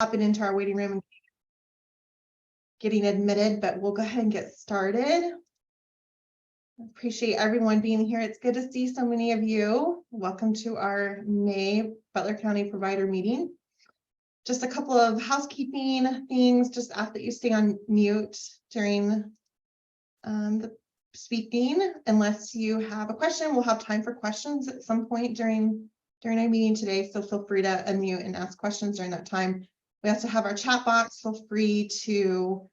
Hopping into our waiting room and getting admitted, but we'll go ahead and get started. Appreciate everyone being here. It's good to see so many of you. Welcome to our May Butler County Provider Meeting. Just a couple of housekeeping things. Just ask that you stay on mute during the speaking, unless you have a question. We'll have time for questions at some point during our meeting today, so feel free to unmute and ask questions during that time. We also have our chat box. Feel free to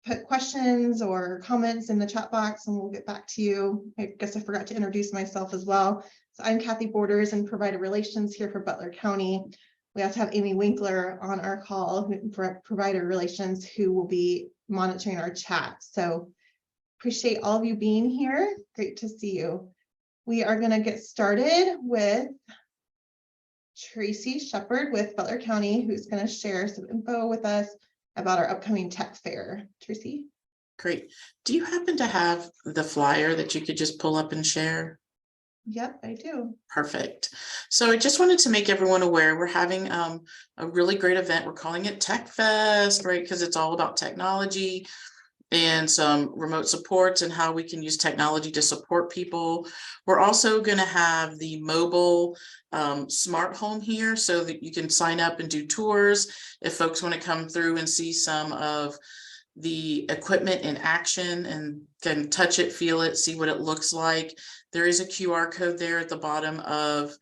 put questions or comments in the chat box and we'll get back to you. I guess I forgot to introduce myself as well. So I'm Kathy Borders in Provider Relations here for Butler County. We also have Amy Winkler on our call for Provider Relations, who will be monitoring our chat. So appreciate all of you being here. Great to see you. We are going to get started with Tracy Shepard with Butler County, who's going to share some info with us about our upcoming tech fair. Tracy? Great. Do you happen to have the flyer that you could just pull up and share? Yep, I do. Perfect. So I just wanted to make everyone aware we're having a really great event. We're calling it Tech Fest, right? Because it's all about technology and some remote supports and how we can use technology to support people. We're also going to have the mobile smart home here so that you can sign up and do tours if folks want to come through and see some of the equipment in action and can touch it, feel it, see what it looks like. There is a QR code there at the bottom of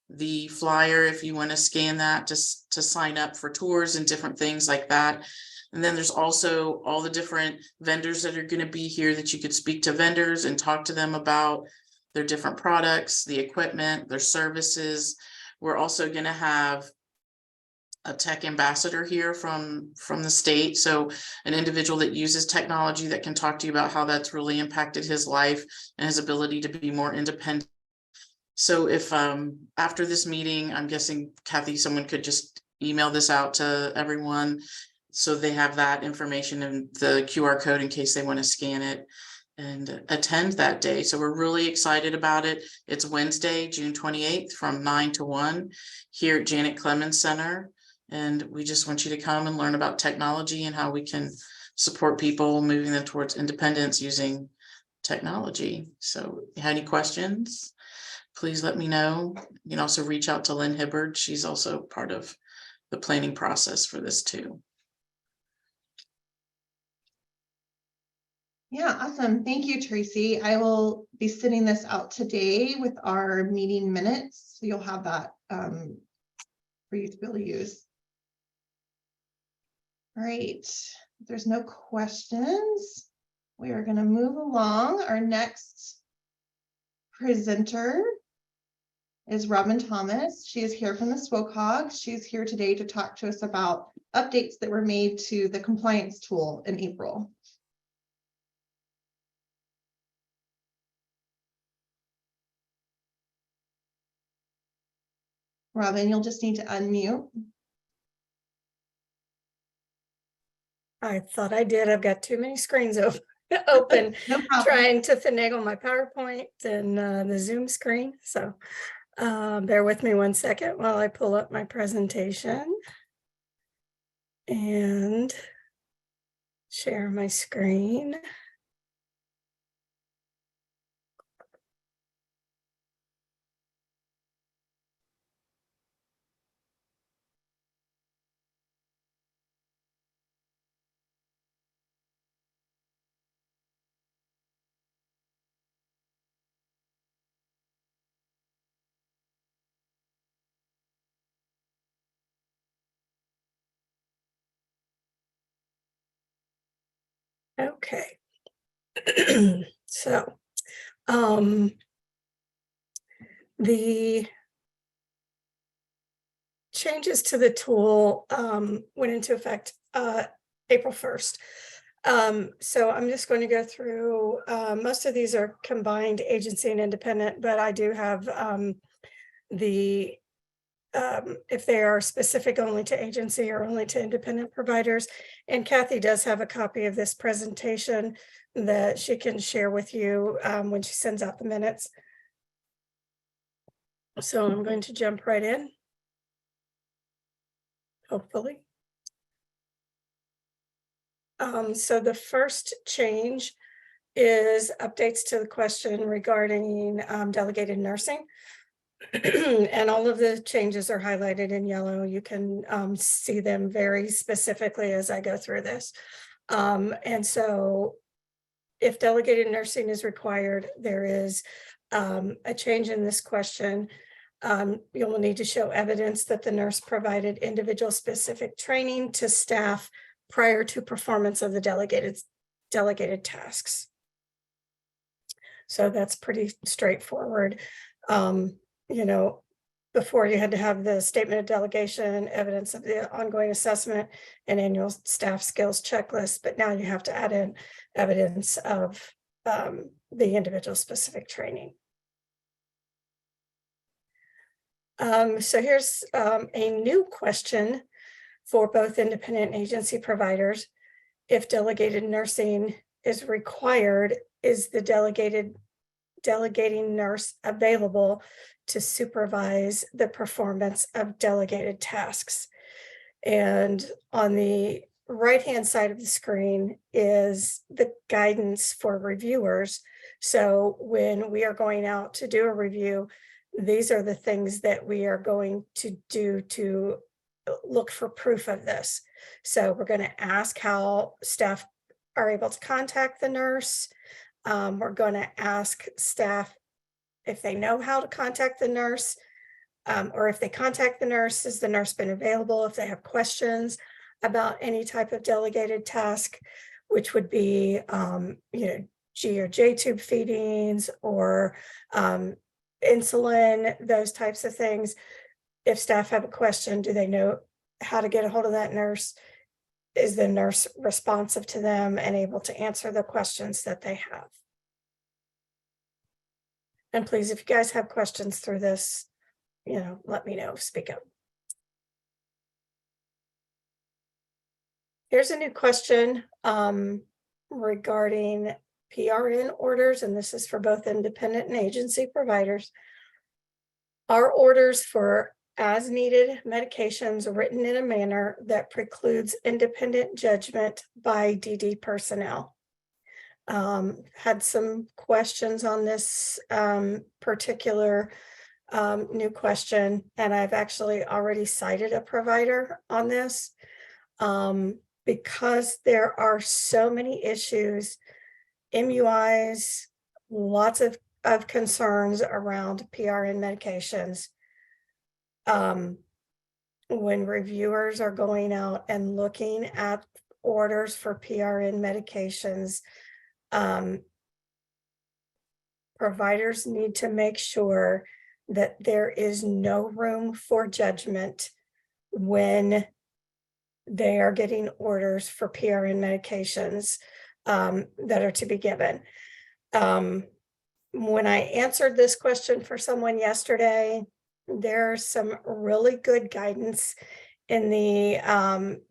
the flyer if you want to scan that to sign up for tours and different things like that. And then there's also all the different vendors that are going to be here that you could speak to vendors and talk to them about their different products, the equipment, their services. We're also going to have a tech ambassador here from the state. So an individual that uses technology that can talk to you about how that's really impacted his life and his ability to be more independent. So if after this meeting, I'm guessing, Kathy, someone could just email this out to everyone so they have that information and the QR code in case they want to scan it and attend that day. So we're really excited about it. It's Wednesday, June 28th from 9 to 1 here at Janet Clemens Center. And we just want you to come and learn about technology and how we can support people moving them towards independence using technology. So if you have any questions, please let me know. You can also reach out to Lynn Hibbard. She's also part of the planning process for this too. Yeah, awesome. Thank you, Tracy. I will be sending this out today with our meeting minutes. So you'll have that for you to be able to use. All right, if there's no questions, we are going to move along. Our next presenter is Robin Thomas. She is here from the SWOCOG. She's here today to talk to us about updates that were made to the compliance tool in April. Robin, you'll just need to unmute. I thought I did. I've got too many screens open, No problem. trying to finagle my PowerPoint and the Zoom screen. So bear with me 1 second while I pull up my presentation and share my screen. Okay. So the changes to the tool went into effect April 1st. So I'm just going to go through, most of these are combined agency and independent, but I do have if they are specific only to agency or only to independent providers. And Kathy does have a copy of this presentation that she can share with you when she sends out the minutes. So I'm going to jump right in. hopefully. So the first change is updates to the question regarding delegated nursing. And all of the changes are highlighted in yellow. You can see them very specifically as I go through this. And so if delegated nursing is required, there is a change in this question. You will need to show evidence that the nurse provided individual specific training to staff prior to performance of the delegated tasks. So that's pretty straightforward. You know, before you had to have the statement of delegation, evidence of the ongoing assessment, and annual staff skills checklist, but now you have to add in evidence of the individual specific training. So here's a new question for both independent agency providers. If delegated nursing is required, is the delegating nurse available to supervise the performance of delegated tasks? And on the right-hand side of the screen is the guidance for reviewers. So when we are going out to do a review, these are the things that we are going to do to look for proof of this. So we're going to ask how staff are able to contact the nurse. We're going to ask staff if they know how to contact the nurse, or if they contact the nurse, has the nurse been available? If they have questions about any type of delegated task, which would be, G or J tube feedings or insulin, those types of things. If staff have a question, do they know how to get a hold of that nurse? Is the nurse responsive to them and able to answer the questions that they have? And please, if you guys have questions through this, let me know, speak up. Here's a new question regarding PRN orders, and this is for both independent and agency providers. Are orders for as needed medications written in a manner that precludes independent judgment by DD personnel? Had some questions on this particular new question, and I've actually already cited a provider on this because there are so many issues, MUIs, lots of concerns around PRN medications. When reviewers are going out and looking at orders for PRN medications, providers need to make sure that there is no room for judgment when they are getting orders for PRN medications that are to be given. When I answered this question for someone yesterday, there's some really good guidance in the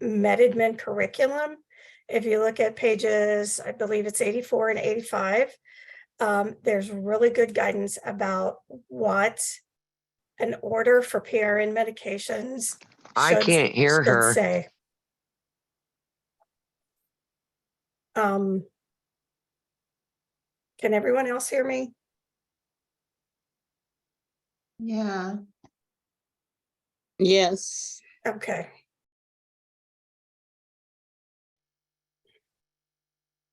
MedAdmin curriculum. If you look at pages, I believe it's 84 and 85, there's really good guidance about what an order for PRN medications I can't hear should her. say. Can everyone else hear me? Yeah. Yes. Okay.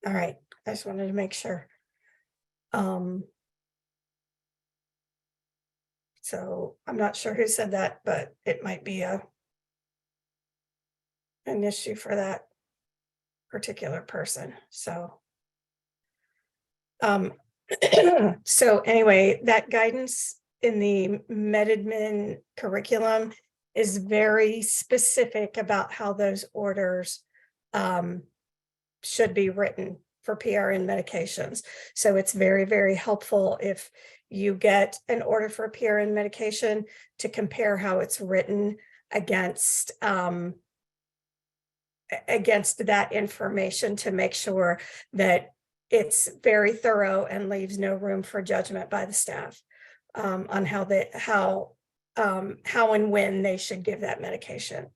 All right, I just wanted to make sure. So I'm not sure who said that, but it might be an issue for that particular person. So so anyway, that guidance in the MedAdmin curriculum is very specific about how those orders should be written for PRN medications. So it's very, very helpful if you get an order for a PRN medication to compare how it's written against that information to make sure that it's very thorough and leaves no room for judgment by the staff on how and when they should give that medication.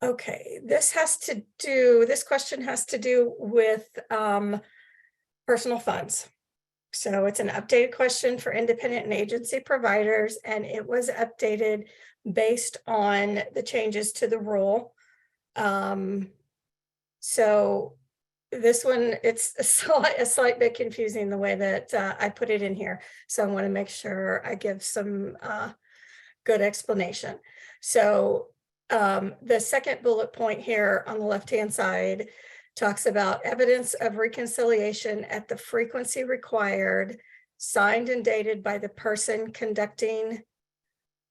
Okay, this question has to do with personal funds. So it's an updated question for independent and agency providers, and it was updated based on the changes to the rule. So this one, it's a slight bit confusing the way that I put it in here. So I want to make sure I give some good explanation. So the second bullet point here on the left-hand side talks about evidence of reconciliation at the frequency required, signed and dated by the person conducting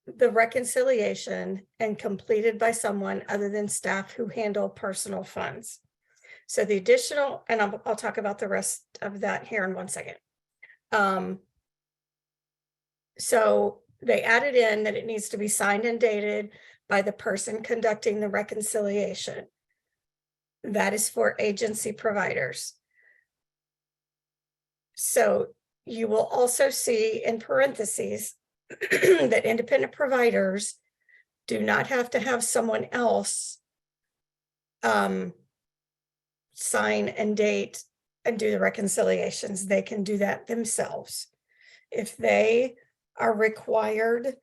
the reconciliation and completed by someone other than staff who handle personal funds. So the additional, and I'll talk about the rest of that here in 1 second. So they added in that it needs to be signed and dated by the person conducting the reconciliation. That is for agency providers. So you will also see in parentheses that independent providers do not have to have someone else sign and date and do the reconciliations. They can do that themselves. If they are required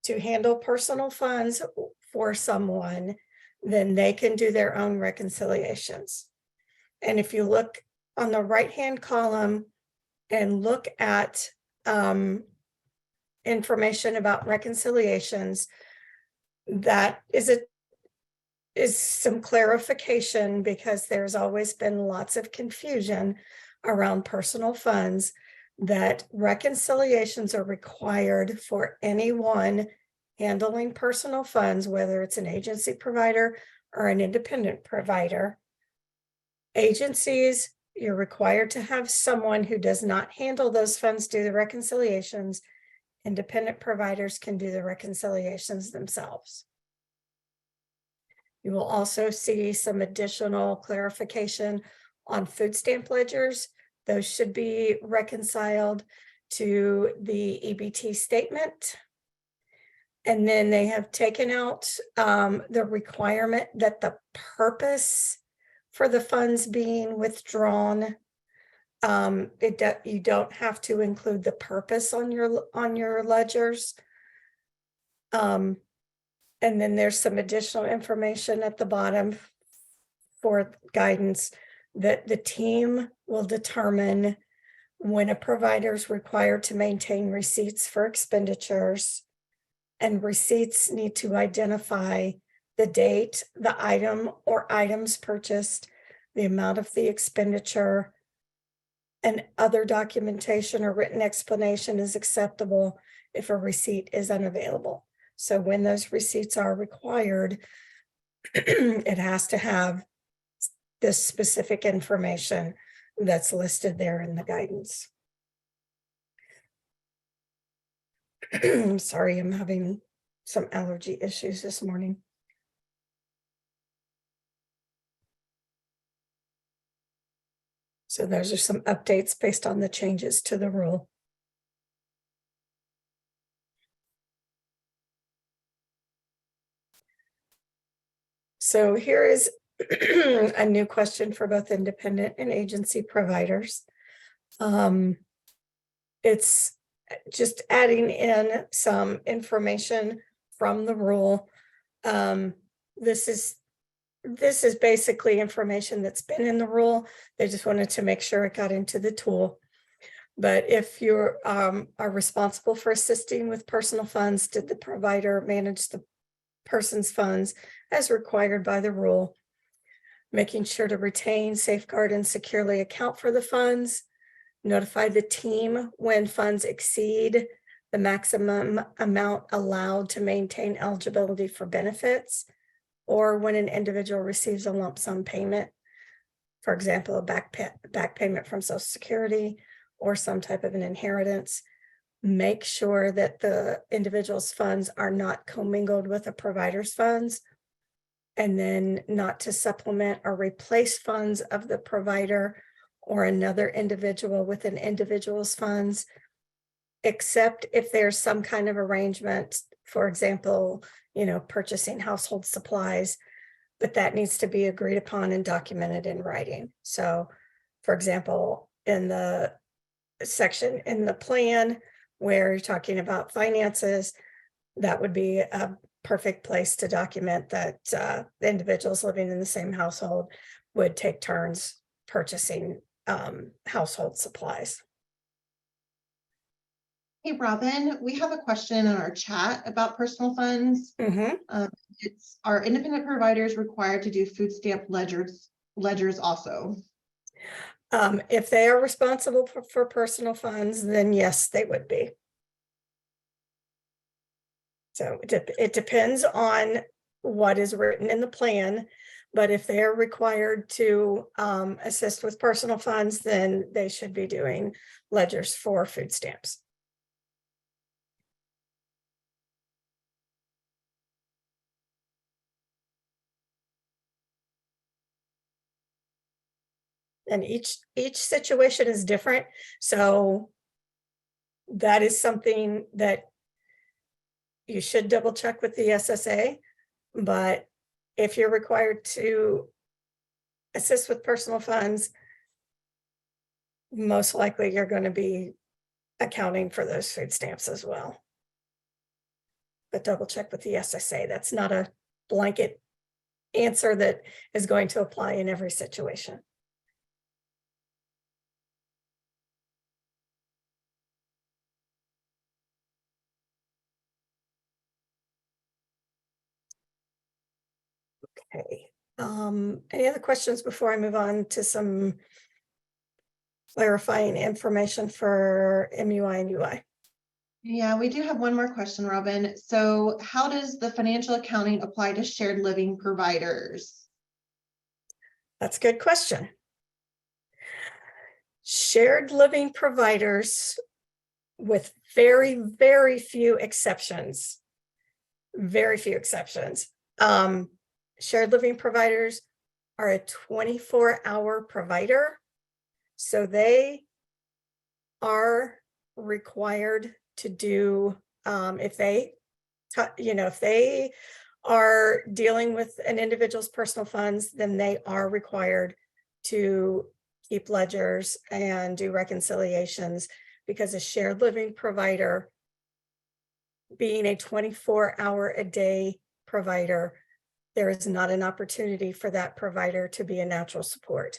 to handle personal funds for someone, then they can do their own reconciliations. And if you look on the right-hand column and look at information about reconciliations, that is some clarification, because there's always been lots of confusion around personal funds, that reconciliations are required for anyone handling personal funds, whether it's an agency provider or an independent provider. Agencies, you're required to have someone who does not handle those funds do the reconciliations. Independent providers can do the reconciliations themselves. You will also see some additional clarification on food stamp ledgers. Those should be reconciled to the EBT statement. And then they have taken out the requirement that the purpose for the funds being withdrawn, you don't have to include the purpose on your ledgers. And then there's some additional information at the bottom for guidance that the team will determine when a provider is required to maintain receipts for expenditures, and receipts need to identify the date, the item or items purchased, the amount of the expenditure, and other documentation or written explanation is acceptable if a receipt is unavailable. So when those receipts are required, it has to have this specific information that's listed there in the guidance. I'm sorry, I'm having some allergy issues this morning. So those are some updates based on the changes to the rule. So here is a new question for both independent and agency providers. It's just adding in some information from the rule. This is basically information that's been in the rule. They just wanted to make sure it got into the tool. But if you are responsible for assisting with personal funds, did the provider manage the person's funds as required by the rule? Making sure to retain, safeguard, and securely account for the funds. Notify the team when funds exceed the maximum amount allowed to maintain eligibility for benefits, or when an individual receives a lump sum payment, for example, a back payment from Social Security or some type of an inheritance. Make sure that the individual's funds are not commingled with a provider's funds, and then not to supplement or replace funds of the provider or another individual with an individual's funds, except if there's some kind of arrangement, for example, purchasing household supplies. but that needs to be agreed upon and documented in writing. So, for example, in the section in the plan where you're talking about finances, that would be a perfect place to document that the individuals living in the same household would take turns purchasing household supplies. Hey, Robin, we have a question in our chat about personal funds. It's, are independent providers required to do food stamp ledgers also? If they are responsible for personal funds, then yes, they would be. So it depends on what is written in the plan, but if they are required to assist with personal funds, then they should be doing ledgers for food stamps. And each situation is different, so that is something that you should double check with the SSA. But if you're required to assist with personal funds, most likely you're going to be accounting for those food stamps as well. But double check with the SSA. That's not a blanket answer that is going to apply in every situation. Okay. Any other questions before I move on to some clarifying information for MUI and UI? Yeah, we do have one more question, Robin. So how does the financial accounting apply to shared living providers? That's a good question. Shared living providers, with very, very few exceptions, shared living providers are a 24-hour provider. So they are required to do, if they are dealing with an individual's personal funds, then they are required to keep ledgers and do reconciliations, because a shared living provider, being a 24-hour-a-day provider, there is not an opportunity for that provider to be a natural support.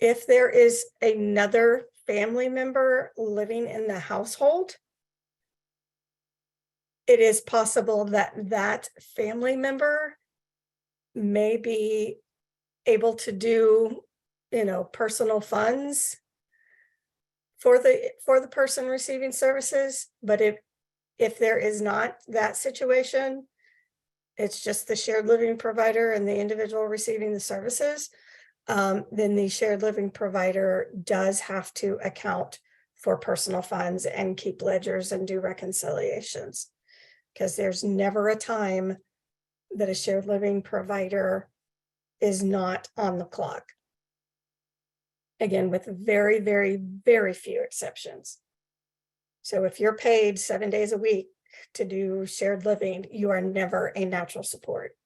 If there is another family member living in the household, it is possible that that family member may be able to do, personal funds for the person receiving services. But if there is not that situation, it's just the shared living provider and the individual receiving the services, then the shared living provider does have to account for personal funds and keep ledgers and do reconciliations, because there's never a time that a shared living provider is not on the clock. Again, with very, very, very few exceptions. So if you're paid 7 days a week to do shared living, you are never a natural support.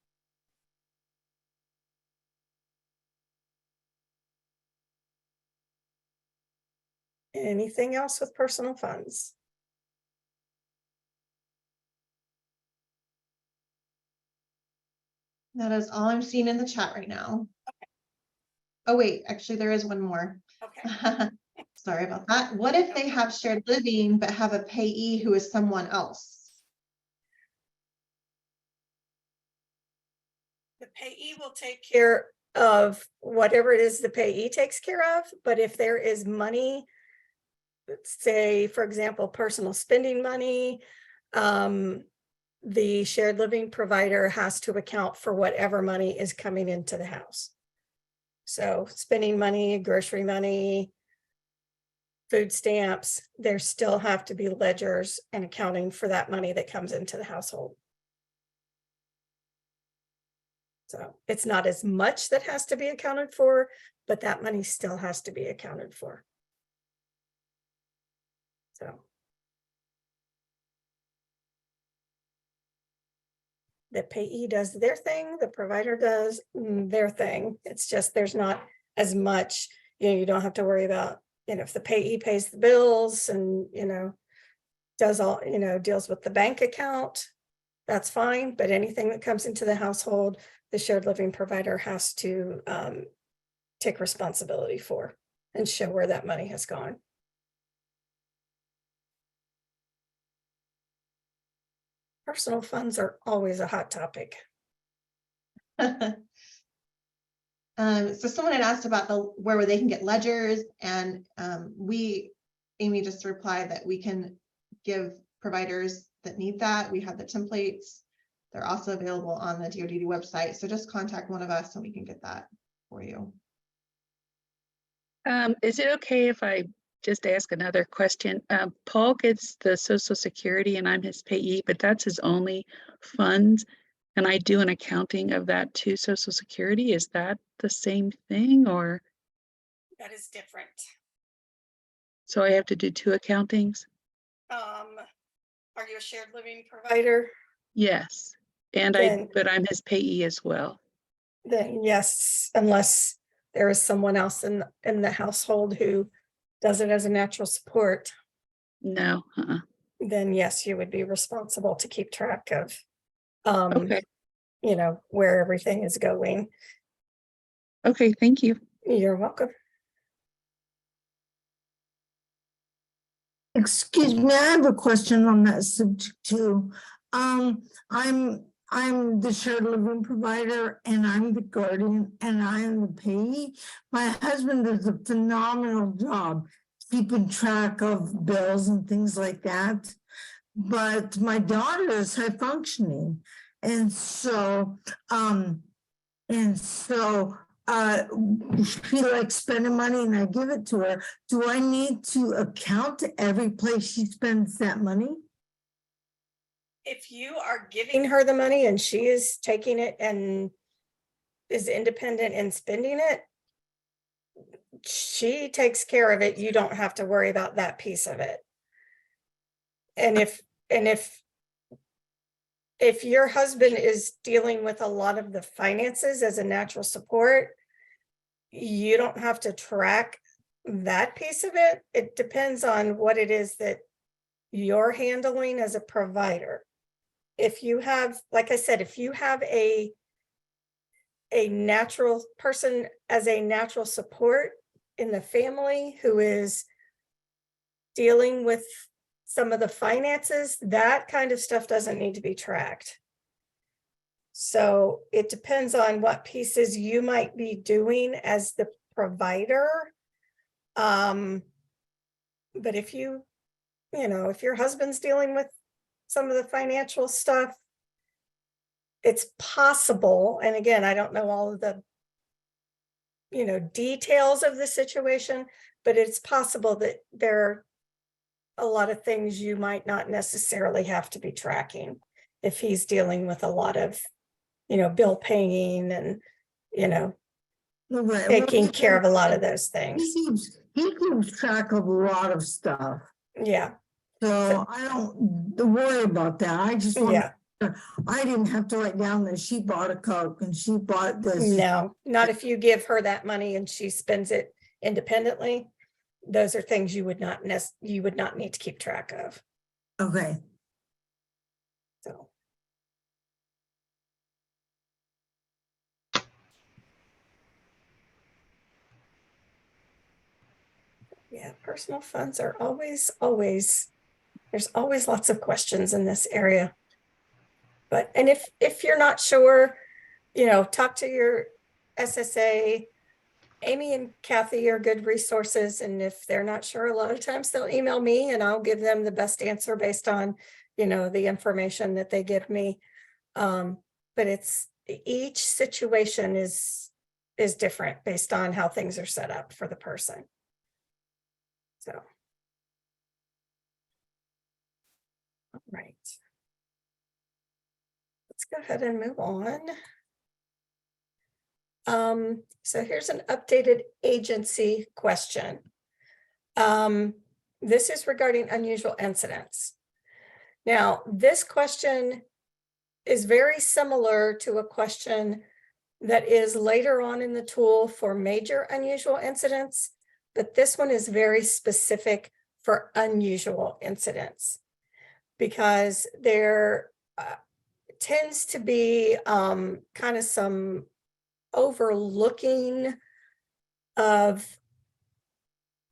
Anything else with personal funds? That is all I'm seeing in the chat right now. Okay. Oh, wait, actually, there is one more. Okay. Sorry about that. What if they have shared living but have a payee who is someone else? The payee will take care of whatever it is the payee takes care of, but if there is money, say, for example, personal spending money, the shared living provider has to account for whatever money is coming into the house. So spending money, grocery money, food stamps, there still have to be ledgers and accounting for that money that comes into the household. So it's not as much that has to be accounted for, but that money still has to be accounted for. So. The payee does their thing, the provider does their thing. It's just there's not as much, you don't have to worry about, if the payee pays the bills and, does all, deals with the bank account, that's fine. But anything that comes into the household, the shared living provider has to take responsibility for and show where that money has gone. Personal funds are always a hot topic. So someone had asked about where they can get ledgers, and Amy just replied that we can give providers that need that. We have the templates. They're also available on the DoD website. So just contact one of us and we can get that for you. Is it okay if I just ask another question? Paul gets the Social Security and I'm his payee, but that's his only funds. And I do an accounting of that to Social Security. Is that the same thing, or? That is different. So I have to do 2 accountings? Are you a shared living provider? Yes. And but I'm his payee as well. Then yes, unless there is someone else in the household who does it as a natural support, No. then yes, you would be responsible to keep track of, Okay. where everything is going. Okay. Thank you. You're welcome. Excuse me, I have a question on that subject too. I'm the shared living provider and I'm the guardian and I am the payee. My husband does a phenomenal job keeping track of bills and things like that. But my daughter is high functioning. And so she likes spending money and I give it to her. Do I need to account every place she spends that money? If you are giving her the money and she is taking it and is independent in spending it, she takes care of it. You don't have to worry about that piece of it. And if your husband is dealing with a lot of the finances as a natural support, you don't have to track that piece of it. It depends on what it is that you're handling as a provider. If you have, like I said, if you have a natural person as a natural support in the family who is dealing with some of the finances, that kind of stuff doesn't need to be tracked. So it depends on what pieces you might be doing as the provider. But if if your husband's dealing with some of the financial stuff, it's possible. And again, I don't know all of the, details of the situation, but it's possible that there are a lot of things you might not necessarily have to be tracking if he's dealing with a lot of, bill paying and, taking care of a lot of those things. He keeps track of a lot of stuff. Yeah. So I don't worry about that. I just want I didn't have to write down that she bought a Coke and she bought this. No, not if you give her that money and she spends it independently. Those are things you would not need to keep track of. Okay. So. Yeah, personal funds are always, there's always lots of questions in this area. And if you're not sure, talk to your SSA. Amy and Kathy are good resources. And if they're not sure, a lot of times they'll email me and I'll give them the best answer based on, the information that they give me. But each situation is different based on how things are set up for the person. So. All right. Let's go ahead and move on. So here's an updated agency question. This is regarding unusual incidents. Now, this question is very similar to a question that is later on in the tool for major unusual incidents, but this one is very specific for unusual incidents because there tends to be kind of some overlooking of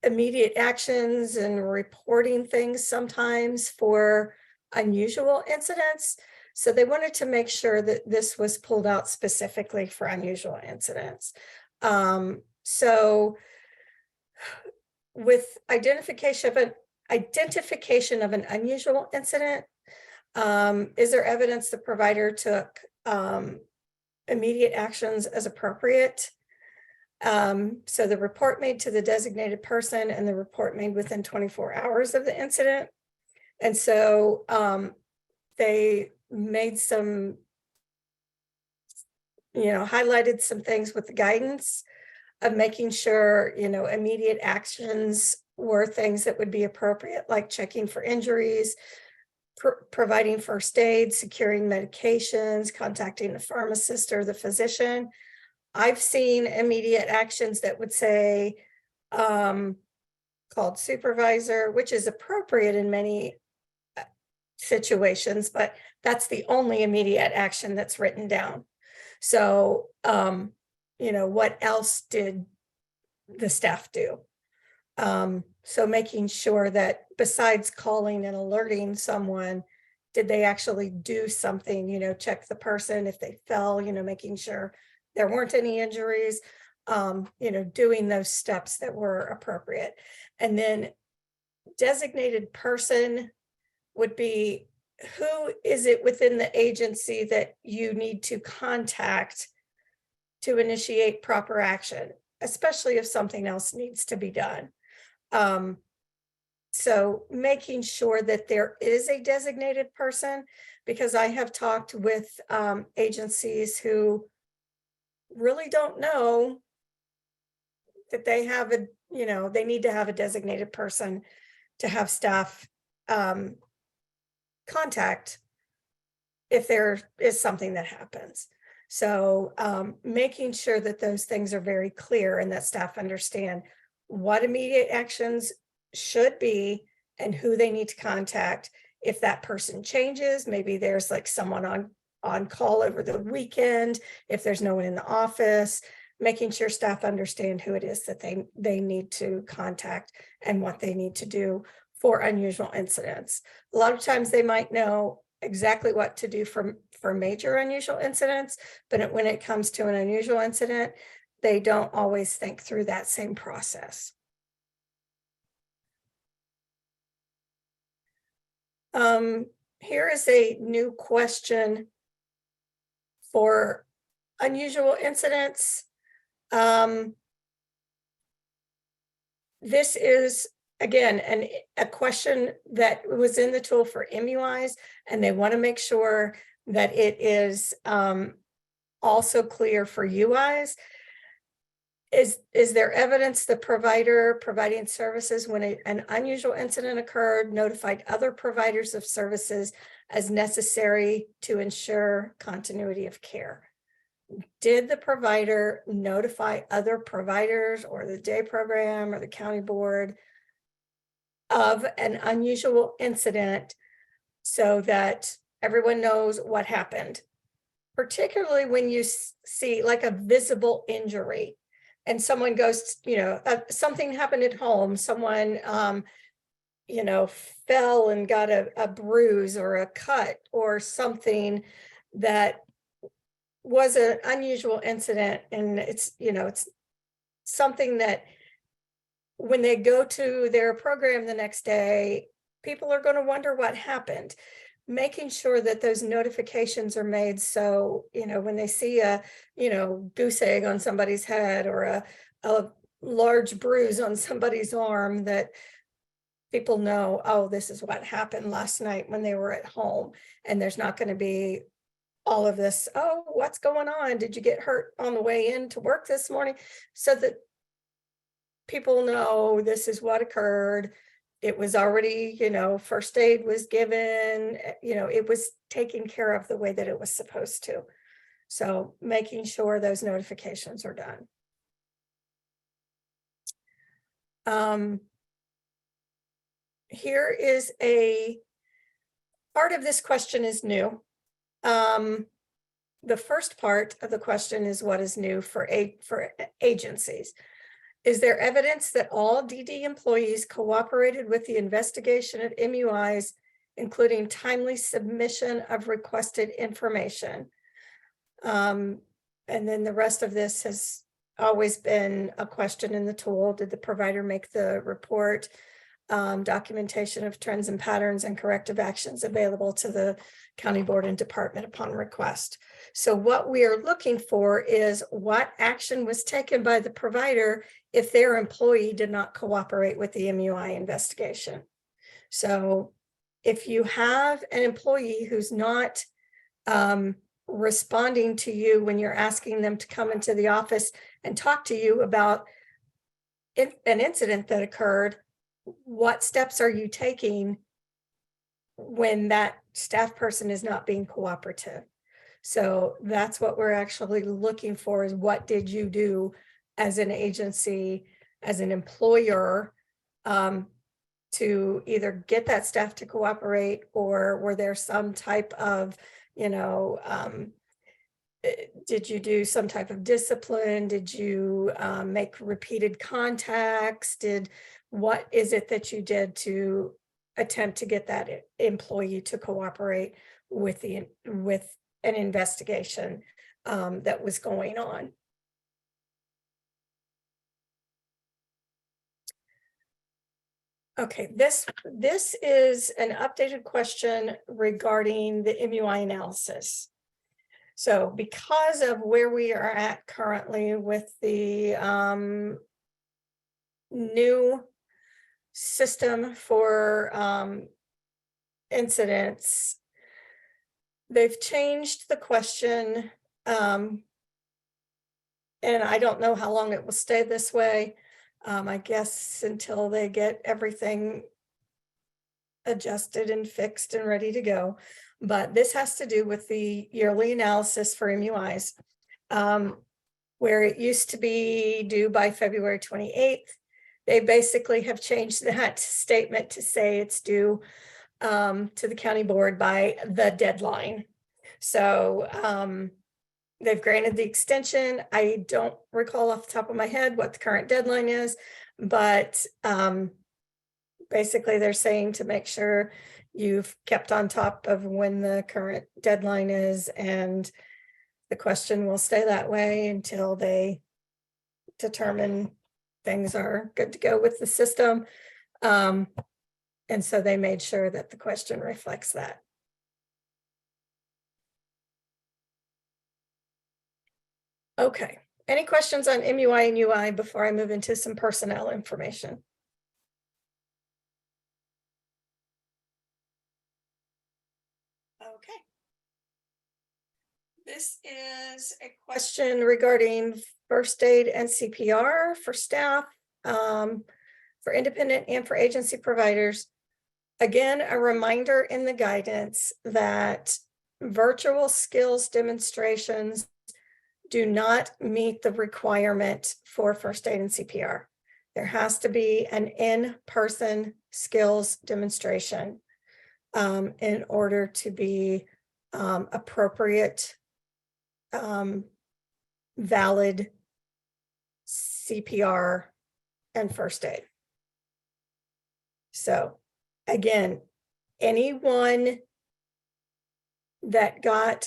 immediate actions and reporting things sometimes for unusual incidents. So they wanted to make sure that this was pulled out specifically for unusual incidents. So with identification of an unusual incident, is there evidence the provider took immediate actions as appropriate? So the report made to the designated person and the report made within 24 hours of the incident. And so they made some, highlighted some things with the guidance of making sure, immediate actions were things that would be appropriate, like checking for injuries, providing first aid, securing medications, contacting the pharmacist or the physician. I've seen immediate actions that would say called supervisor, which is appropriate in many situations, but that's the only immediate action that's written down. So, what else did the staff do? So making sure that besides calling and alerting someone, did they actually do something, check the person if they fell, making sure there weren't any injuries, doing those steps that were appropriate. And then designated person would be, who is it within the agency that you need to contact to initiate proper action, especially if something else needs to be done. So making sure that there is a designated person, because I have talked with agencies who really don't know that they have they need to have a designated person to have staff contact if there is something that happens. So making sure that those things are very clear and that staff understand what immediate actions should be and who they need to contact. If that person changes, maybe there's like someone on call over the weekend, if there's no one in the office, making sure staff understand who it is that they need to contact and what they need to do for unusual incidents. A lot of times they might know exactly what to do for major unusual incidents, but when it comes to an unusual incident, they don't always think through that same process. Here is a new question for unusual incidents. This is, again, a question that was in the tool for MUIs, and they want to make sure that it is also clear for UIs. Is there evidence the provider providing services when an unusual incident occurred notified other providers of services as necessary to ensure continuity of care? Did the provider notify other providers or the day program or the county board of an unusual incident so that everyone knows what happened? Particularly when you see like a visible injury and someone goes, something happened at home, someone, fell and got a bruise or a cut or something that was an unusual incident. And it's something that when they go to their program the next day, people are going to wonder what happened. Making sure that those notifications are made so, when they see a, goose egg on somebody's head or a large bruise on somebody's arm, that people know, oh, this is what happened last night when they were at home. And there's not going to be all of this, oh, what's going on? Did you get hurt on the way in to work this morning? So that people know this is what occurred. it was already, first aid was given, it was taken care of the way that it was supposed to. So making sure those notifications are done. Here is a part of this question is new. The first part of the question is what is new for agencies? Is there evidence that all DD employees cooperated with the investigation of MUIs, including timely submission of requested information? And then the rest of this has always been a question in the tool. Did the provider make the report? Documentation of trends and patterns and corrective actions available to the county board and department upon request. So what we are looking for is what action was taken by the provider if their employee did not cooperate with the MUI investigation. So if you have an employee who's not responding to you when you're asking them to come into the office and talk to you about an incident that occurred, what steps are you taking when that staff person is not being cooperative? So that's what we're actually looking for, is what did you do as an agency, as an employer, to either get that staff to cooperate, or were there some type of, did you do some type of discipline? Did you make repeated contacts? What is it that you did to attempt to get that employee to cooperate with an investigation that was going on? Okay, this is an updated question regarding the MUI analysis. So because of where we are at currently with the new system for incidents, they've changed the question, and I don't know how long it will stay this way. I guess until they get everything adjusted and fixed and ready to go. But this has to do with the yearly analysis for MUIs, where it used to be due by February 28th. They basically have changed that statement to say it's due to the county board by the deadline. So they've granted the extension. I don't recall off the top of my head what the current deadline is, but basically they're saying to make sure you've kept on top of when the current deadline is, and the question will stay that way until they determine things are good to go with the system. And so they made sure that the question reflects that. Okay, any questions on MUI and UI before I move into some personnel information? Okay. This is a question regarding first aid and CPR for staff, for independent and for agency providers. Again, a reminder in the guidance that virtual skills demonstrations do not meet the requirement for first aid and CPR. There has to be an in-person skills demonstration in order to be appropriate, valid CPR and first aid. So again, anyone that got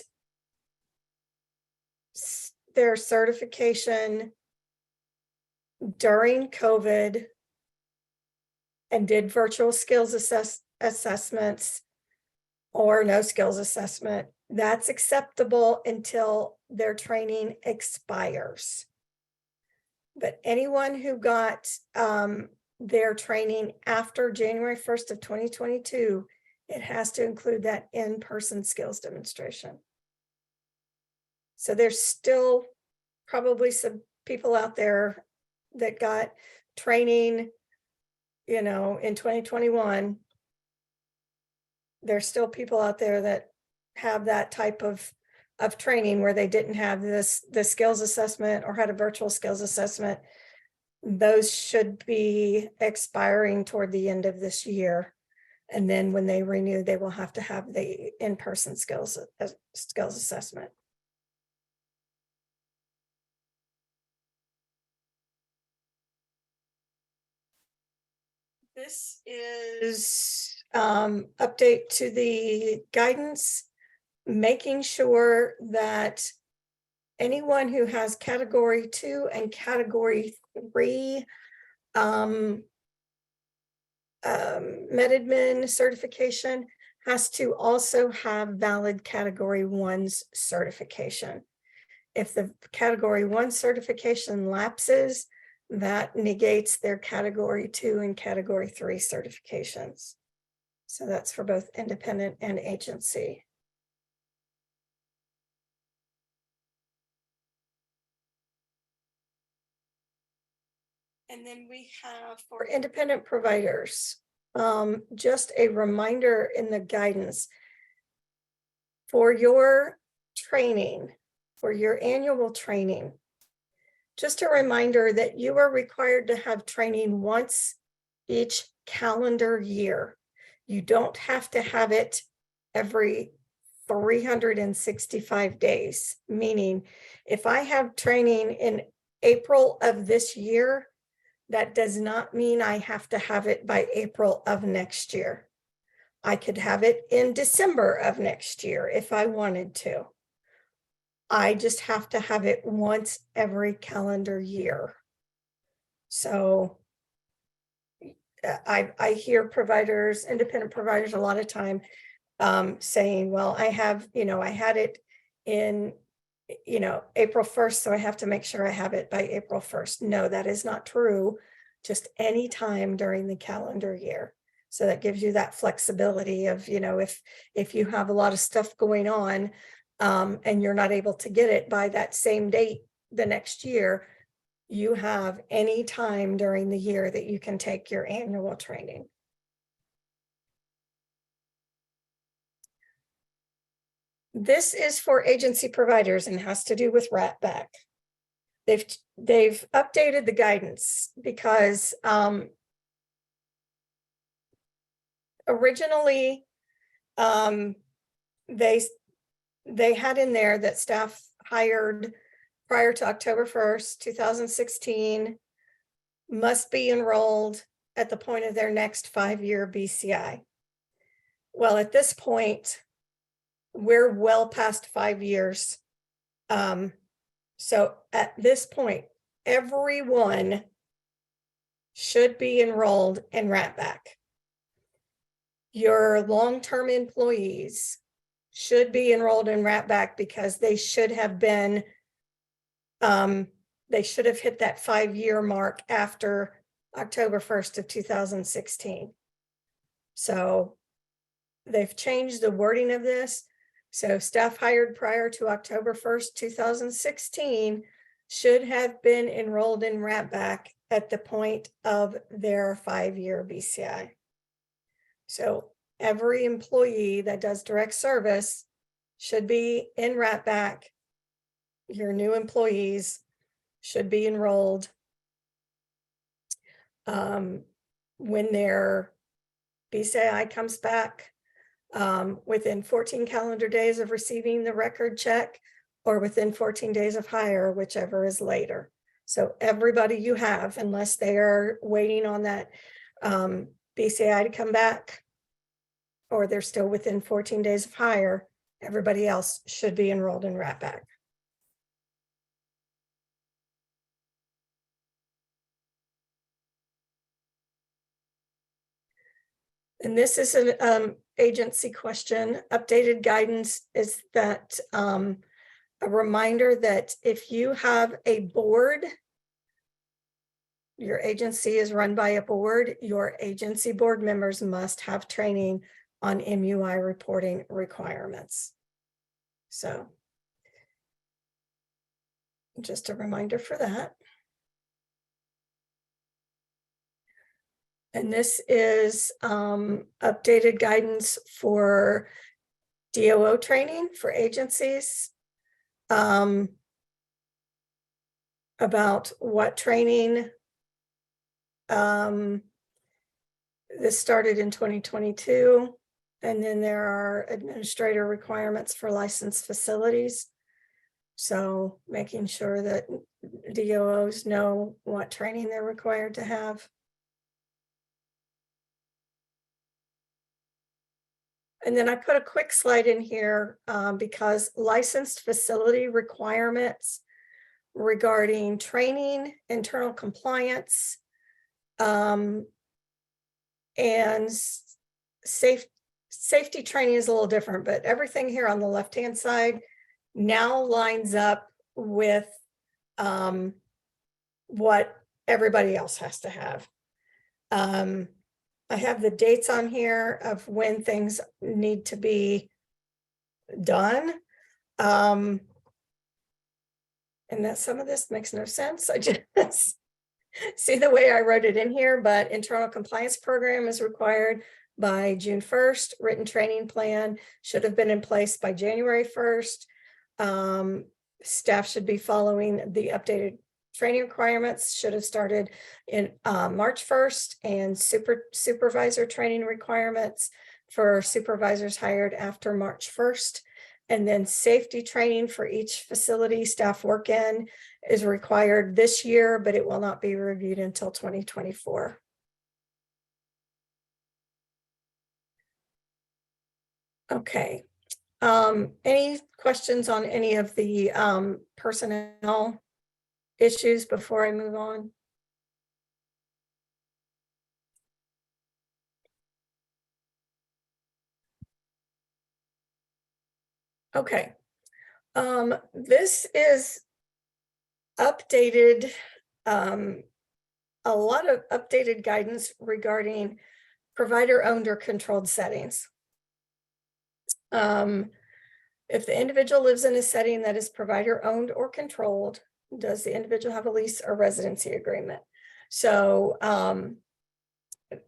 their certification during COVID and did virtual skills assessments or no skills assessment, that's acceptable until their training expires. But anyone who got their training after January 1st of 2022, it has to include that in-person skills demonstration. So there's still probably some people out there that got training in 2021, there's still people out there that have that type of training where they didn't have the skills assessment or had a virtual skills assessment. Those should be expiring toward the end of this year. And then when they renew, they will have to have the in-person skills assessment. This is update to the guidance, making sure that anyone who has category 2 and category 3 MedAdmin certification has to also have valid category 1's certification. If the category 1 certification lapses, that negates their category 2 and category 3 certifications. So that's for both independent and agency. And then we have for independent providers, just a reminder in the guidance for your training, for your annual training. Just a reminder that you are required to have training once each calendar year. You don't have to have it every 365 days, meaning if I have training in April of this year, that does not mean I have to have it by April of next year. I could have it in December of next year if I wanted to. I just have to have it once every calendar year. So I hear providers, independent providers, a lot of time saying, well, I had it in, April 1st, so I have to make sure I have it by April 1st. No, that is not true. Just any time during the calendar year. So that gives you that flexibility of, if you have a lot of stuff going on, and you're not able to get it by that same date the next year, you have any time during the year that you can take your annual training. This is for agency providers and has to do with RATBAC. They've updated the guidance because originally they had in there that staff hired prior to October 1st, 2016 must be enrolled at the point of their next 5-year BCI. Well, at this point, we're well past 5 years. So at this point, everyone should be enrolled in RATBAC. Your long-term employees should be enrolled in RATBAC because they should have been, they should have hit that 5-year mark after October 1st of 2016. So they've changed the wording of this. So staff hired prior to October 1st, 2016 should have been enrolled in RATBAC at the point of their 5-year BCI. So every employee that does direct service should be in RATBAC. Your new employees should be enrolled when their BCI comes back within 14 calendar days of receiving the record check or within 14 days of hire, whichever is later. So everybody you have, unless they are waiting on that BCI to come back, or they're still within 14 days of hire, everybody else should be enrolled in RATBAC. And this is an agency question. Updated guidance is that a reminder that if you have a board, your agency is run by a board, your agency board members must have training on MUI reporting requirements. So just a reminder for that. And this is updated guidance for DOO training for agencies. About what training. This started in 2022, and then there are administrator requirements for licensed facilities. So making sure that DOOs know what training they're required to have. And then I put a quick slide in here because licensed facility requirements regarding training, internal compliance, and safety training is a little different, but everything here on the left-hand side now lines up with what everybody else has to have. I have the dates on here of when things need to be done. And that some of this makes no sense. I just see the way I wrote it in here, but internal compliance program is required by June 1st. Written training plan should have been in place by January 1st. Staff should be following the updated training requirements, should have started in March 1st, and supervisor training requirements for supervisors hired after March 1st. And then safety training for each facility staff work in is required this year, but it will not be reviewed until 2024. Okay. Any questions on any of the personnel issues before I move on? Okay. This is updated, a lot of updated guidance regarding provider-owned or controlled settings. If the individual lives in a setting that is provider-owned or controlled, does the individual have a lease or residency agreement? So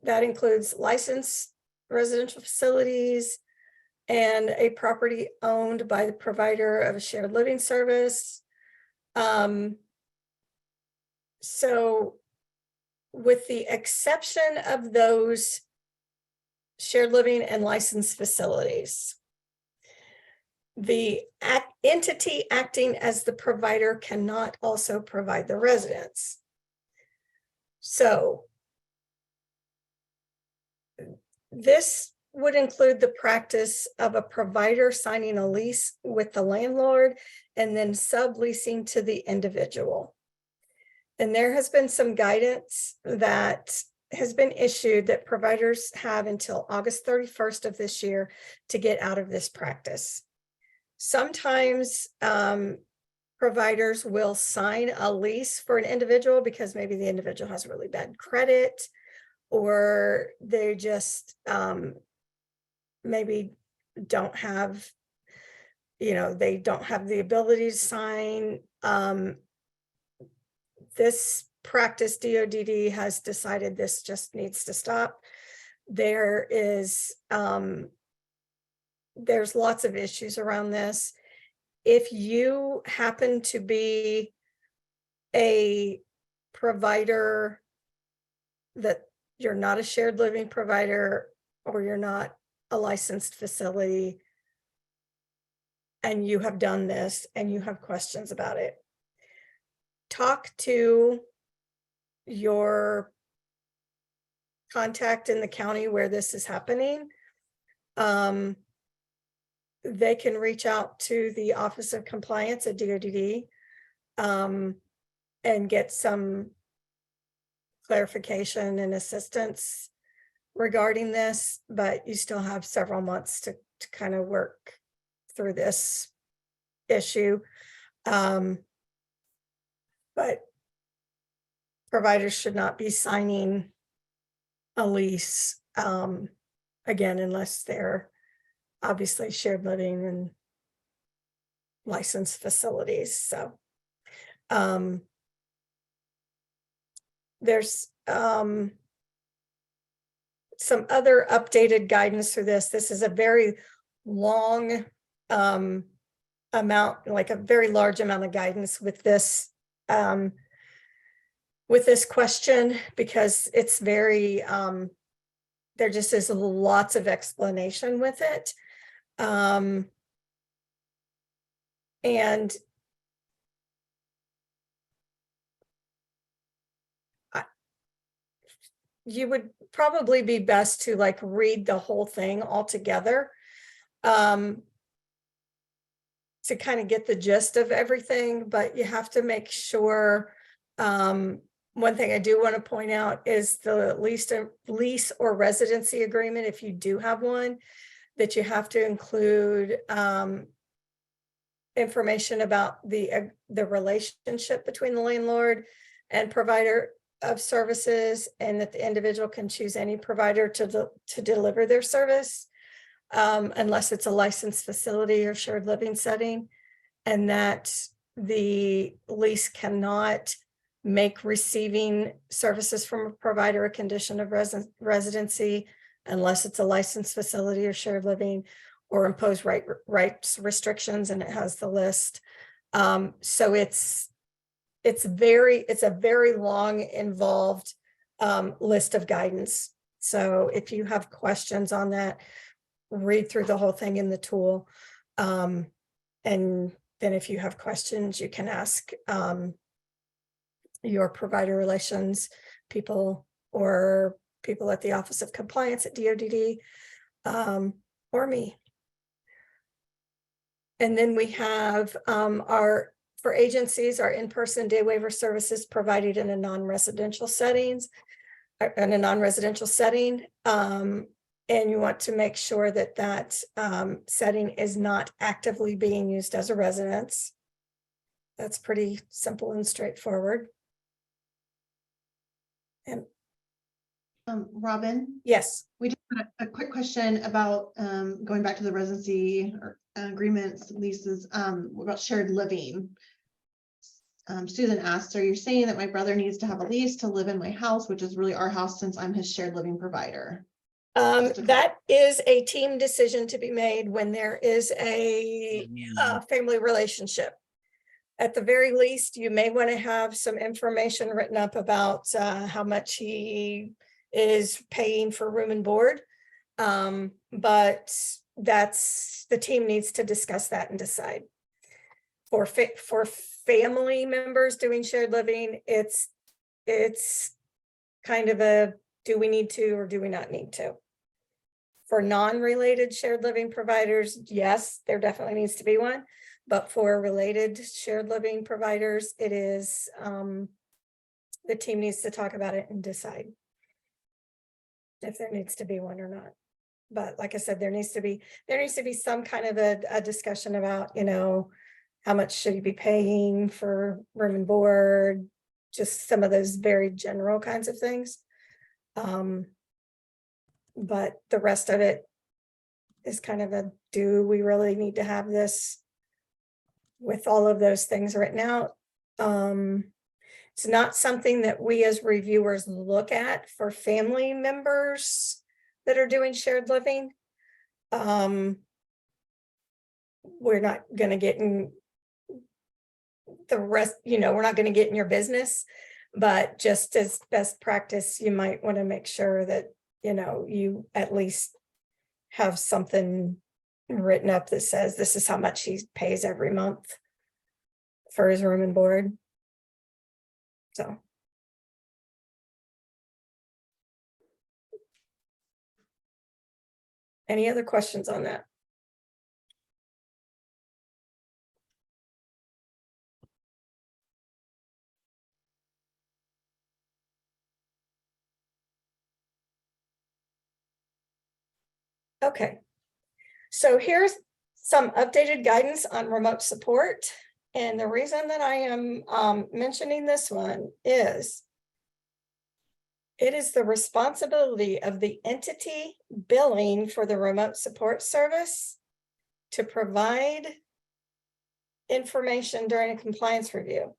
that includes licensed residential facilities and a property owned by the provider of a shared living service. So with the exception of those shared living and licensed facilities, the entity acting as the provider cannot also provide the residence. So this would include the practice of a provider signing a lease with the landlord and then subleasing to the individual. And there has been some guidance that has been issued that providers have until August 31st of this year to get out of this practice. Sometimes providers will sign a lease for an individual because maybe the individual has really bad credit, or they just maybe don't have, they don't have the ability to sign. This practice, DODD has decided this just needs to stop. There is there's lots of issues around this. If you happen to be a provider that you're not a shared living provider, or you're not a licensed facility, and you have done this and you have questions about it, talk to your contact in the county where this is happening. They can reach out to the Office of Compliance at DODD and get some clarification and assistance regarding this, but you still have several months to kind of work through this issue. But providers should not be signing a lease again, unless they're obviously shared living and licensed facilities. So there's some other updated guidance through this. This is a very long amount, like a very large amount of guidance with this question, because it's very there just is lots of explanation with it. And you would probably be best to like read the whole thing all together to kind of get the gist of everything, but you have to make sure. One thing I do want to point out is the lease or residency agreement, if you do have one, that you have to include information about the relationship between the landlord and provider of services, and that the individual can choose any provider to deliver their service, unless it's a licensed facility or shared living setting, and that the lease cannot make receiving services from a provider a condition of residency unless it's a licensed facility or shared living, or impose rights restrictions, and it has the list. So it's a very long, involved list of guidance. So if you have questions on that, read through the whole thing in the tool. And then if you have questions, you can ask your provider relations people, or people at the Office of Compliance at DODD, or me. And then we have for agencies, our in-person day waiver services provided in a non-residential setting. And you want to make sure that that setting is not actively being used as a residence. That's pretty simple and straightforward. And Robin, yes, we just had a quick question about going back to the residency or agreements, leases, about shared living. Susan asked, are you saying that my brother needs to have a lease to live in my house, which is really our house since I'm his shared living provider? that is a team decision to be made when there is a family relationship. At the very least, you may want to have some information written up about how much he is paying for room and board. But the team needs to discuss that and decide. For family members doing shared living, it's kind of a, do we need to or do we not need to? For non-related shared living providers, yes, there definitely needs to be one. But for related shared living providers, it is, the team needs to talk about it and decide if there needs to be one or not. But like I said, there needs to be some kind of a discussion about, how much should you be paying for room and board, just some of those very general kinds of things. But the rest of it is kind of a, do we really need to have this with all of those things written out? It's not something that we as reviewers look at for family members that are doing shared living. We're not going to get in the rest, we're not going to get in your business, but just as best practice, you might want to make sure that, you at least have something written up that says this is how much he pays every month for his room and board. So. Any other questions on that? Okay, so here's some updated guidance on remote support. And the reason that I am mentioning this one is it is the responsibility of the entity billing for the remote support service to provide information during a compliance review.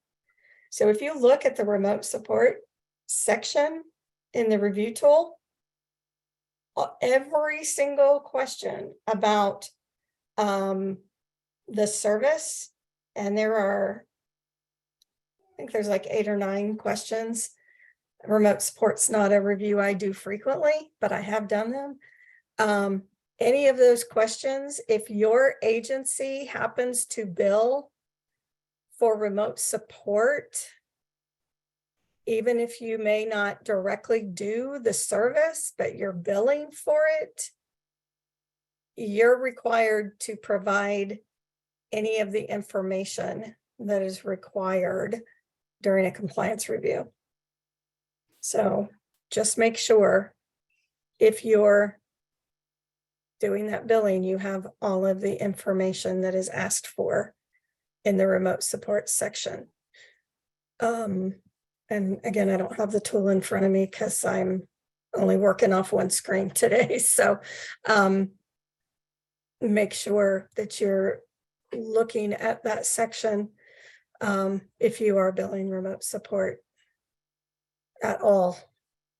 So if you look at the remote support section in the review tool, every single question about the service, and there are, I think there's like 8 or 9 questions. Remote support's not a review I do frequently, but I have done them. Any of those questions, if your agency happens to bill for remote support, even if you may not directly do the service, but you're billing for it, you're required to provide any of the information that is required during a compliance review. So just make sure if you're doing that billing, you have all of the information that is asked for in the remote support section. And again, I don't have the tool in front of me because I'm only working off one screen today. So make sure that you're looking at that section if you are billing remote support at all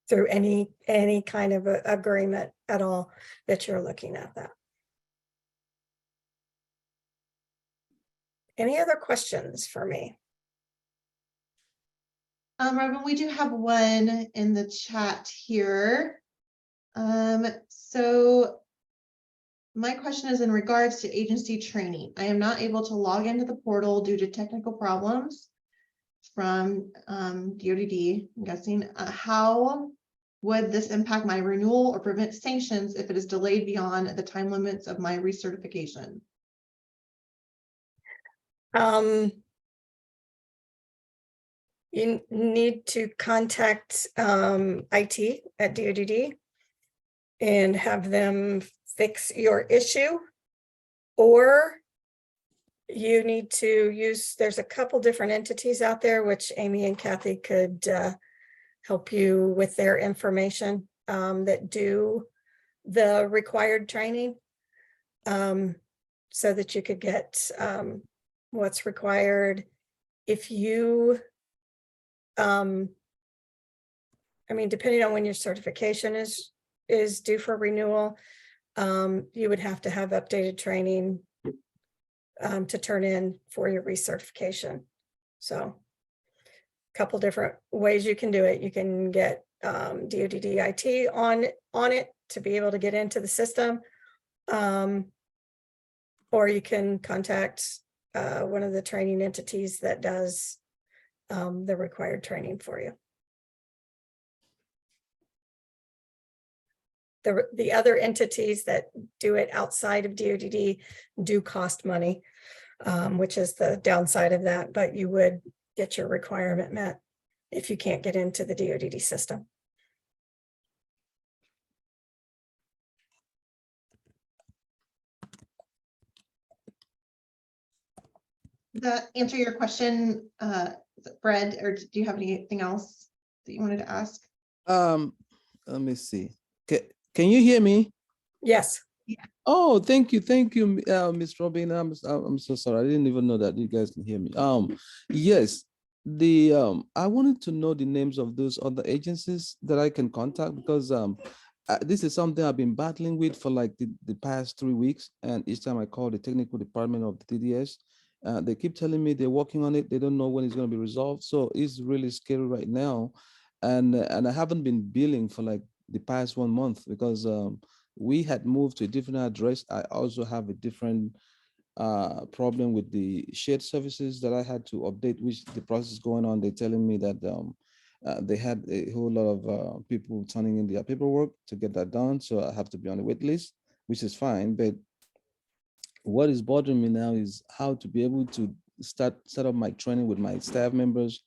through any kind of agreement at all, that you're looking at that. Any other questions for me? Robin, we do have one in the chat here. So my question is in regards to agency training. I am not able to log into the portal due to technical problems from DODD, I'm guessing. How would this impact my renewal or prevent sanctions if it is delayed beyond the time limits of my recertification? You need to contact IT at DODD and have them fix your issue, or you need to use, there's a couple different entities out there, which Amy and Kathy could help you with their information that do the required training so that you could get what's required. If you, I mean, depending on when your certification is due for renewal, you would have to have updated training to turn in for your recertification. So a couple different ways you can do it. You can get DODD IT on it to be able to get into the system, or you can contact one of the training entities that does the required training for you. The other entities that do it outside of DODD do cost money, which is the downside of that, but you would get your requirement met if you can't get into the DODD system. Does that answer your question, Fred, or do you have anything else that you wanted to ask? Let me see. Can you hear me? Yes. Oh, thank you, Miss Robin. I'm so sorry. I didn't even know that you guys can hear me. Yes, I wanted to know the names of those other agencies that I can contact, because this is something I've been battling with for like the past 3 weeks, and each time I call the technical department of the TDS, they keep telling me they're working on it. They don't know when it's going to be resolved, so it's really scary right now, and I haven't been billing for like the past 1 month because we had moved to a different address. I also have a different problem with the shared services that I had to update, which the process is going on. They're telling me that they had a whole lot of people turning in their paperwork to get that done. So I have to be on the wait list, which is fine. But what is bothering me now is how to be able to set up my training with my staff members.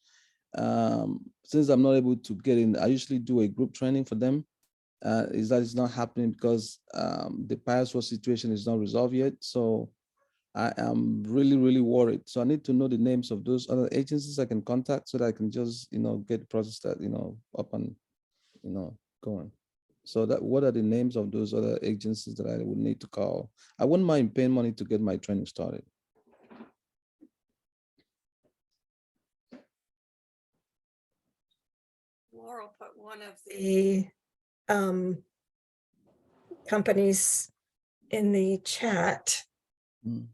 Since I'm not able to get in, I usually do a group training for them. Is that it's not happening because the password situation is not resolved yet. So I am really, really worried. So I need to know the names of those other agencies I can contact so that I can just, get the process that, up and, going. So that, what are the names of those other agencies that I would need to call? I wouldn't mind paying money to get my training started. Laurel put one of the companies in the chat. Mm.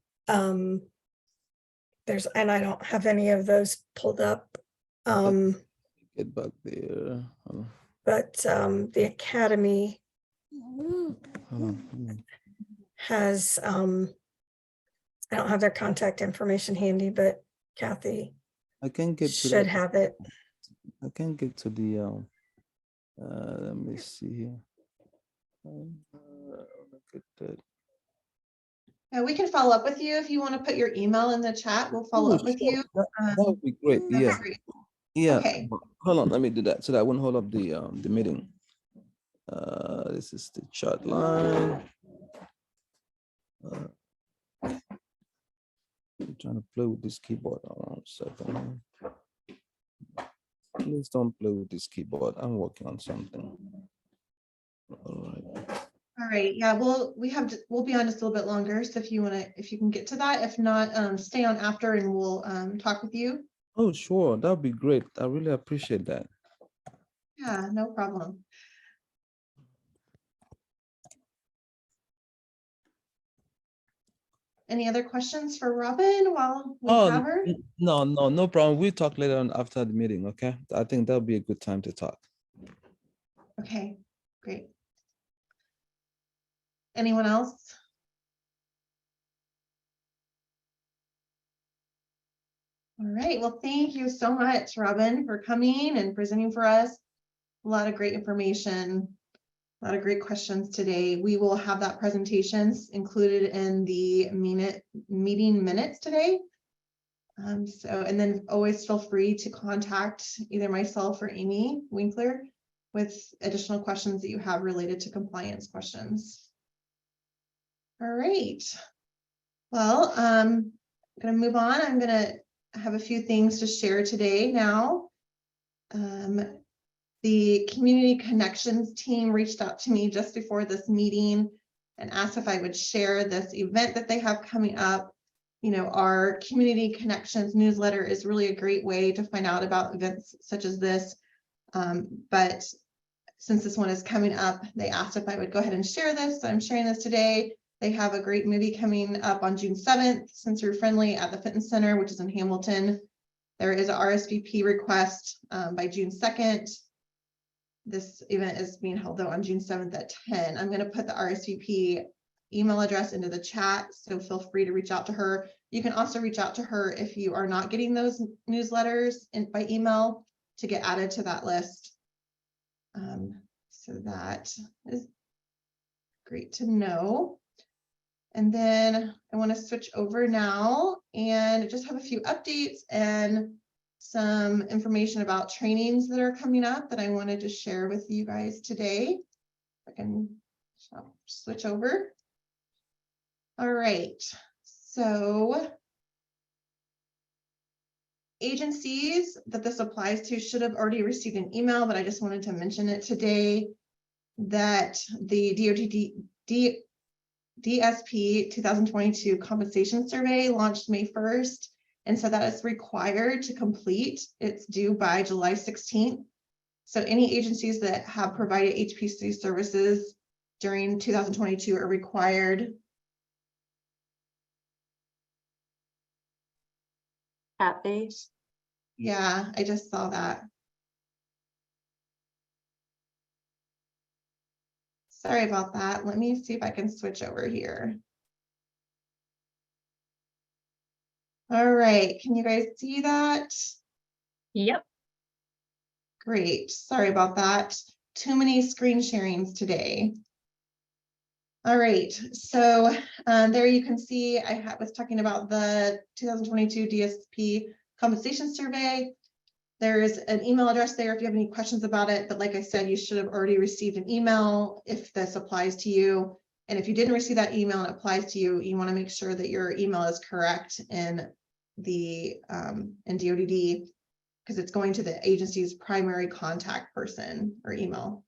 And I don't have any of those pulled up. Get back there. Hold But the academy on, hold on. has, I don't have their contact information handy, but Kathy I can't get to should that. have it. I can't get to the let me see here. Look at that. Yeah, we can follow up with you if you want to put your email in the chat. We'll follow Oh, up with sure. you. That would be great. Okay, Yeah. great. Yeah. Okay. but Hold on, let me do that so that I won't hold up the meeting. This is the chat line. I'm trying to play with this keyboard. Hold on a second. Please don't play with this keyboard. I'm working on something. All right. All right, yeah, we'll be on just a little bit longer. So if you can get to that, if not, stay on after and we'll talk with you. Oh, sure. That'd be great. I really appreciate that. Yeah, no problem. Any other questions for Robin while we Oh, have her? no problem. We'll talk later on after the meeting, okay? I think that'll be a good time to talk. Okay, great. Anyone else? All right, well, thank you so much, Robin, for coming and presenting for us. A lot of great information, a lot of great questions today. We will have that presentations included in the meeting minutes today. And then always feel free to contact either myself or Amy Winkler with additional questions that you have related to compliance questions. All right. Well, I'm going to move on. I'm going to have a few things to share today now. The Community Connections team reached out to me just before this meeting and asked if I would share this event that they have coming up. You know, our Community Connections newsletter is really a great way to find out about events such as this. But since this one is coming up, they asked if I would go ahead and share this. So I'm sharing this today. They have a great movie coming up on June 7th, Sensory Friendly at the Fitness Center, which is in Hamilton. There is an RSVP request by June 2nd. This event is being held though on June 7th at 10. I'm going to put the RSVP email address into the chat, so feel free to reach out to her. You can also reach out to her if you are not getting those newsletters by email to get added to that list. So that is great to know. And then I want to switch over now and just have a few updates and some information about trainings that are coming up that I wanted to share with you guys today. I can switch over. All right, so agencies that this applies to should have already received an email, but I just wanted to mention it today that the DSP 2022 compensation survey launched May 1st. And so that is required to complete. It's due by July 16th. So any agencies that have provided HPC services during 2022 are required. At base. Yeah, I just saw that. Sorry about that. Let me see if I can switch over here. All right, can you guys see that? Yep. Great, sorry about that. Too many screen sharings today. All right, so there you can see I was talking about the 2022 DSP compensation survey. There's an email address there if you have any questions about it, but like I said, you should have already received an email if this applies to you. And if you didn't receive that email and it applies to you, you want to make sure that your email is correct in the in DODD, because it's going to the agency's primary contact person or email.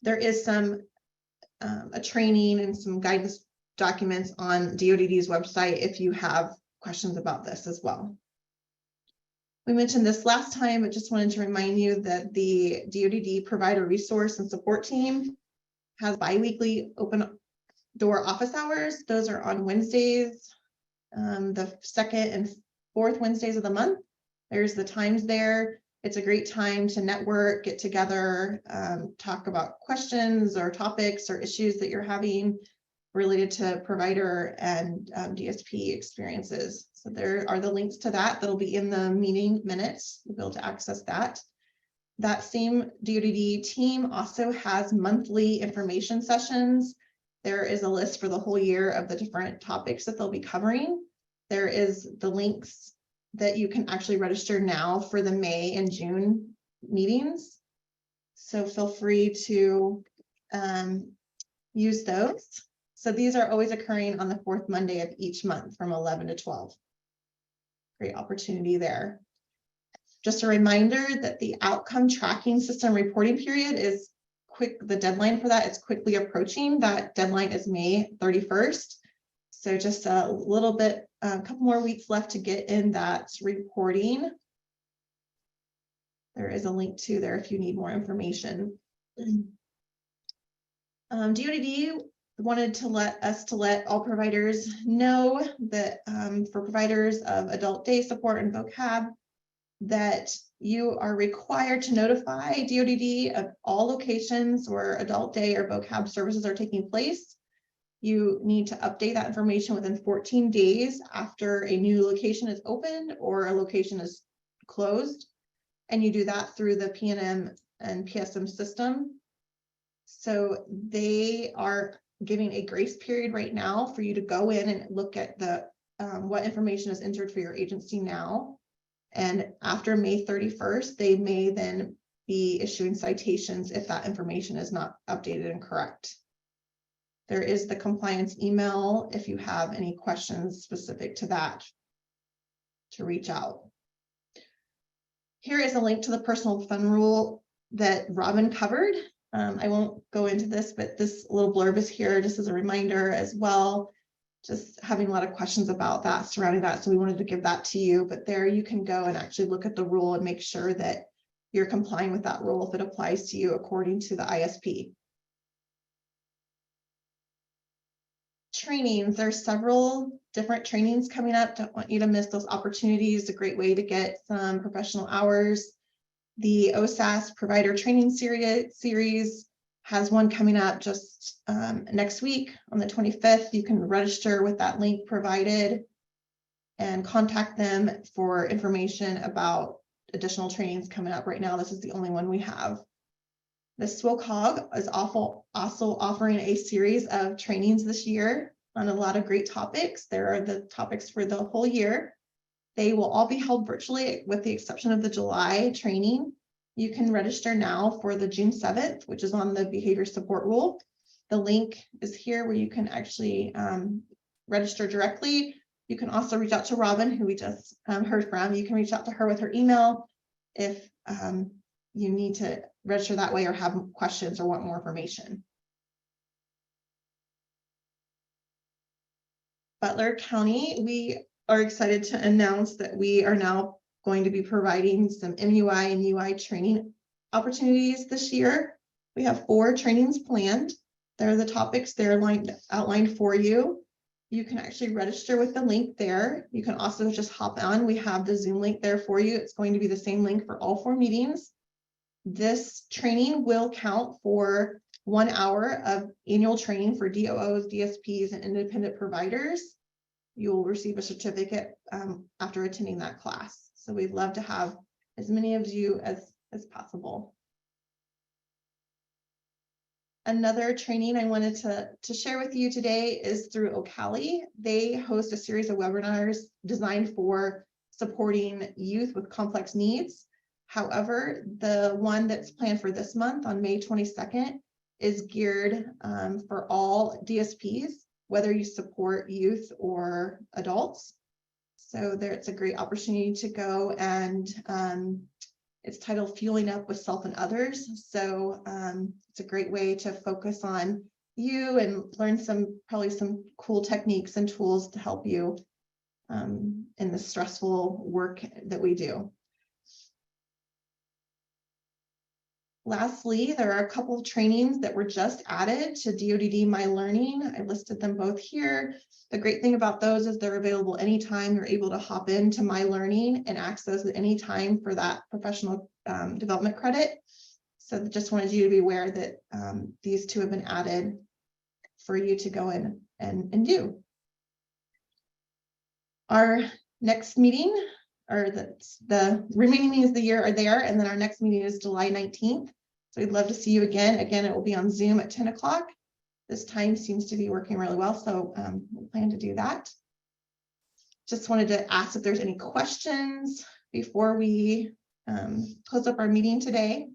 There is some a training and some guidance documents on DODD's website if you have questions about this as well. We mentioned this last time, but just wanted to remind you that the DODD provider resource and support team has bi-weekly open door office hours. Those are on Wednesdays, the second and fourth Wednesdays of the month. There's the times there. It's a great time to network, get together, talk about questions or topics or issues that you're having related to provider and DSP experiences. So there are the links to that that'll be in the meeting minutes. You'll be able to access that. That same DoDD team also has monthly information sessions. There is a list for the whole year of the different topics that they'll be covering. There is the links that you can actually register now for the May and June meetings. So feel free to use those. So these are always occurring on the fourth Monday of each month from 11 to 12. Great opportunity there. Just a reminder that the outcome tracking system reporting period is quick. The deadline for that is quickly approaching. That deadline is May 31st. So just a little bit, a couple more weeks left to get in that reporting. There is a link to there if you need more information. DoDD wanted to let all providers know that for providers of adult day support and vocab, that you are required to notify DoDD of all locations where adult day or vocab services are taking place. You need to update that information within 14 days after a new location is opened or a location is closed. And you do that through the PNM and PSM system. So they are giving a grace period right now for you to go in and look at the what information is entered for your agency now. And after May 31st, they may then be issuing citations if that information is not updated and correct. There is the compliance email if you have any questions specific to that to reach out. Here is a link to the personal fund rule that Robin covered. I won't go into this, but this little blurb is here just as a reminder as well. Just having a lot of questions about that surrounding that. So we wanted to give that to you, but there you can go and actually look at the rule and make sure that you're complying with that rule if it applies to you according to the ISP. Trainings, there's several different trainings coming up. Don't want you to miss those opportunities. A great way to get some professional hours. The OSAS provider training series has one coming up just next week on the 25th. You can register with that link provided and contact them for information about additional trainings coming up. Right now, this is the only one we have. The SWOCOG is also offering a series of trainings this year on a lot of great topics. There are the topics for the whole year. They will all be held virtually with the exception of the July training. You can register now for the June 7th, which is on the behavior support rule. The link is here where you can actually register directly. You can also reach out to Robin, who we just heard from. You can reach out to her with her email if you need to register that way or have questions or want more information. Butler County, we are excited to announce that we are now going to be providing some MUI and UI training opportunities this year. We have 4 trainings planned. There are the topics there outlined for you. You can actually register with the link there. You can also just hop on. We have the Zoom link there for you. It's going to be the same link for all 4 meetings. This training will count for 1 hour of annual training for DOOs, DSPs, and independent providers. You will receive a certificate after attending that class. So we'd love to have as many of you as possible. Another training I wanted to share with you today is through Ocali. They host a series of webinars designed for supporting youth with complex needs. However, the one that's planned for this month on May 22nd is geared for all DSPs, whether you support youth or adults. So there, it's a great opportunity to go and it's titled Fueling Up with Self and Others. So it's a great way to focus on you and learn probably some cool techniques and tools to help you in the stressful work that we do. Lastly, there are a couple of trainings that were just added to DoDD My Learning. I listed them both here. The great thing about those is they're available anytime. You're able to hop into My Learning and access at any time for that professional development credit. So just wanted you to be aware that these two have been added for you to go in and do. Our next meeting, or the remaining meetings of the year are there, and then our next meeting is July 19th. So we'd love to see you again. Again, it will be on Zoom at 10 o'clock. This time seems to be working really well, so we'll plan to do that. Just wanted to ask if there's any questions before we close up our meeting today.